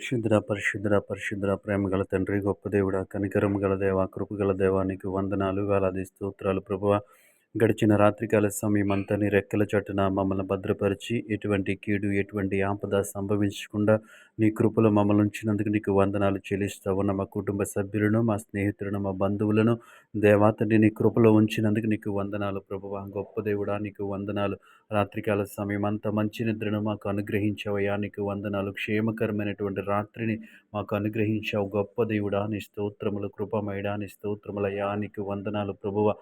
పరిశుద్ధుడా, పరిశుద్ధుడా, పరిశుద్ధుడా, ప్రేమగల తండ్రి, గొప్ప దేవుడా, కనికరము గల దేవా, కృపగల దేవా, నీకు వందనాలు, వేలాది స్తోత్రాలు ప్రభువా. గడిచిన రాత్రికాల సమయమంతా నీ రెక్కల చాటున మమ్మల్ని భద్రపరిచి, ఎటువంటి కీడు, ఎటువంటి ఆపద సంభవించకుండా నీ కృపలో మమ్మల్ని ఉంచినందుకు నీకు వందనాలు చెల్లిస్తా ఉన్న మా కుటుంబ సభ్యులను, మా స్నేహితులను, మా బంధువులను దేవా తండ్రి నీ కృపలో ఉంచినందుకు నీకు వందనాలు ప్రభువా. గొప్ప దేవుడా, నీకు వందనాలు. రాత్రికాల సమయమంతా మంచి నిద్రను మాకు అనుగ్రహించావయ్యా, నీకు వందనాలు. క్షేమకరమైనటువంటి రాత్రిని మాకు అనుగ్రహించావు గొప్ప దేవుడా, నీ స్తోత్రములు. కృపమయుడా, నీ స్తోత్రములయ్యా, నీకు వందనాలు ప్రభువా.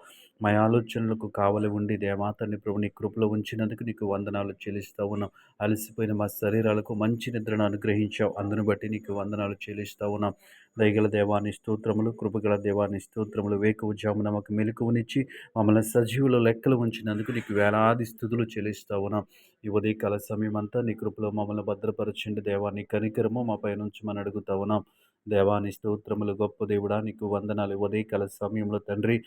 మా ఆలోచనలకు కావలి ఉండి దేవాతని ప్రభు నీ కృపలో ఉంచినందుకు నీకు వందనాలు చెల్లిస్తా ఉన్నాం. అలసిపోయిన మా శరీరాలకు మంచి నిద్రను అనుగ్రహించావు, అందును బట్టి నీకు వందనాలు చెల్లిస్తా ఉన్నాం. దయగల దేవాని స్తోత్రములు, కృపగల దేవాని స్తోత్రములు. వేకువ జామున మాకు మెలకువనిచ్చి మమ్మల్ని సజీవుల లెక్కలు ఉంచినందుకు నీకు వేలాది స్తుతులు చెల్లిస్తా ఉన్నాం. ఈ ఉదయకాల సమయం అంతా నీ కృపలో మమ్మల్ని భద్రపరచండి దేవా. నీ కనికరము మా పై నుంచి మనం అడుగుతా ఉన్నాం. దేవాని స్తోత్రములు. గొప్ప దేవుడా, నీకు వందనాలు. ఉదయకాల సమయంలో తండ్రి,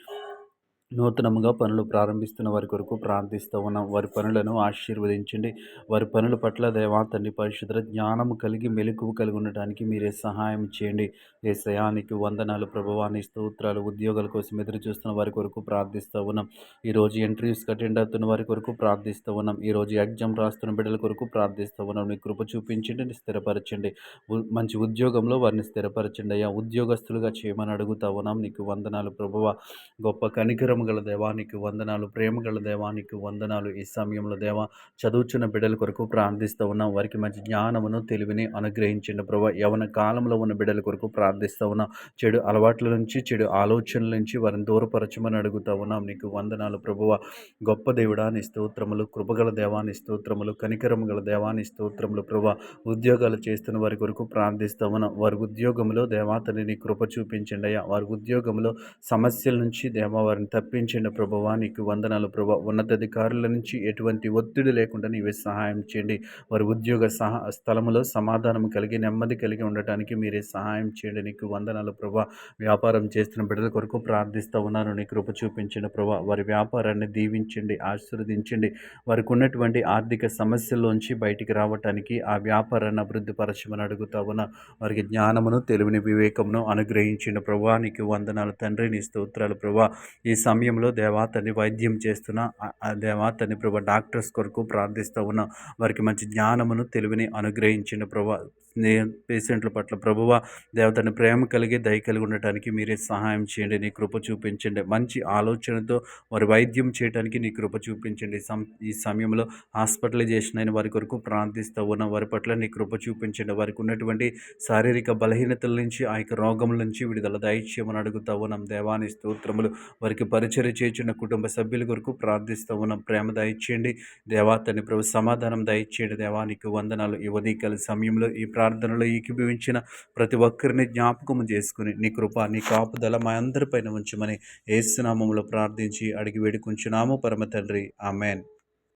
నూతనముగా పనులు ప్రారంభిస్తున్న వారి కొరకు ప్రార్థిస్తూ ఉన్నాం. వారి పనులను ఆశీర్వదించండి. వారి పనుల పట్ల దేవా తండ్రి పరిశుద్ధ జ్ఞానము కలిగి మెలకువ కలిగి ఉండటానికి మీరే సహాయం చేయండి. యేసయ్యా, నీకు వందనాలు ప్రభువా. నీ స్తోత్రాలు. ఉద్యోగాల కోసం ఎదురు చూస్తున్న వారి కొరకు ప్రార్థిస్తూ ఉన్నాం. ఈరోజు ఇంటర్వ్యూస్కి అటెండ్ అవుతున్న వారి కొరకు ప్రార్థిస్తూ ఉన్నాం. ఈరోజు ఎగ్జామ్ రాస్తున్న బిడ్డల కొరకు ప్రార్థిస్తూ ఉన్నాం. నీ కృప చూపించండి, స్థిరపరచండి. మంచి ఉద్యోగంలో వారిని స్థిరపరచండి అయ్యా. ఉద్యోగస్తులుగా చేయమని అడుగుతా ఉన్నాం. నీకు వందనాలు ప్రభువా. గొప్ప కనికరము గల దేవానికి వందనాలు. ప్రేమ గల దేవానికి వందనాలు. ఈ సమయంలో దేవా, చదువుచున్న బిడ్డల కొరకు ప్రార్థిస్తూ ఉన్నాం. వారికి మంచి జ్ఞానమును, తెలివిని అనుగ్రహించండి ప్రభా. యవన కాలంలో ఉన్న బిడ్డల కొరకు ప్రార్థిస్తూ ఉన్నాం. చెడు అలవాట్ల నుంచి, చెడు ఆలోచనల నుంచి వారిని దూరపరచమని అడుగుతూ ఉన్నాం. నీకు వందనాలు ప్రభువ. గొప్ప దేవుడా, నీ స్తోత్రములు. కృపగల దేవాని స్తోత్రములు. కనికరము గల దేవాని స్తోత్రములు ప్రభా. ఉద్యోగాలు చేస్తున్న వారి కొరకు ప్రార్థిస్తూ ఉన్నాం. వారి ఉద్యోగంలో దేవాతని నీ కృప చూపించండి అయ్యా. వారి ఉద్యోగంలో సమస్యల నుంచి దేవా వారిని తప్పించండి ప్రభువా. నీకు వందనాలు ప్రభా. ఉన్నతాధికారుల నుంచి ఎటువంటి ఒత్తిడి లేకుండా నీవే సహాయం చేయండి. వారి ఉద్యోగ స్థలములో సమాధానం కలిగి, నెమ్మది కలిగి ఉండటానికి మీరే సహాయం చేయండి. నీకు వందనాలు ప్రభా. వ్యాపారం చేస్తున్న బిడ్డల కొరకు ప్రార్థిస్తూ ఉన్నాను. నీ కృప చూపించండి ప్రభా. వారి వ్యాపారాన్ని దీవించండి, ఆశీర్వదించండి. వారికి ఉన్నటువంటి ఆర్థిక సమస్యల్లోంచి బయటికి రావటానికి ఆ వ్యాపారాన్ని అభివృద్ధి పరచమని అడుగుతా ఉన్నా. వారికి జ్ఞానమును, తెలివిని, వివేకమును అనుగ్రహించిన ప్రభా. నీకు వందనాలు తండ్రి. నీ స్తోత్రాలు ప్రభా. ఈ సమయంలో దేవాతని వైద్యం చేస్తున్న దేవాతని ప్రభా డాక్టర్స్ కొరకు ప్రార్థిస్తూ ఉన్నాం. వారికి మంచి జ్ఞానమును, తెలివిని అనుగ్రహించిన ప్రభా. పేషెంట్ల పట్ల ప్రభువ దేవతని ప్రేమ కలిగి, దయ కలిగి ఉండటానికి మీరే సహాయం చేయండి. నీ కృప చూపించండి. మంచి ఆలోచనతో వారి వైద్యం చేయడానికి నీ కృప చూపించండి. ఈ సమయంలో హాస్పిటలైజేషన్ అయిన వారి కొరకు ప్రార్థిస్తూ ఉన్న వారి పట్ల నీ కృప చూపించండి. వారికి ఉన్నటువంటి శారీరక బలహీనతల నుంచి, ఆ యొక్క రోగముల నుంచి విడుదల దయచేయమని అడుగుతా ఉన్నాం. దేవాని స్తోత్రములు. వారికి పరిచర్య చేయుచున్న కుటుంబ సభ్యుల కొరకు ప్రార్థిస్తూ ఉన్నాం. ప్రేమ దయచేయండి దేవా. తండ్రి ప్రభు సమాధానం దయచేయండి దేవా. నీకు వందనాలు. ఈ ఉదయకాల సమయంలో ఈ ప్రార్థనలో ఏకీభవించిన ప్రతి ఒక్కరిని జ్ఞాపకం చేసుకుని నీ కృప, నీ కాపుదల మా అందరిపైన ఉంచమని యేసు నామములో ప్రార్థించి అడిగి వేడుకుంటున్నాము పరమ తండ్రి. ఆమేన్.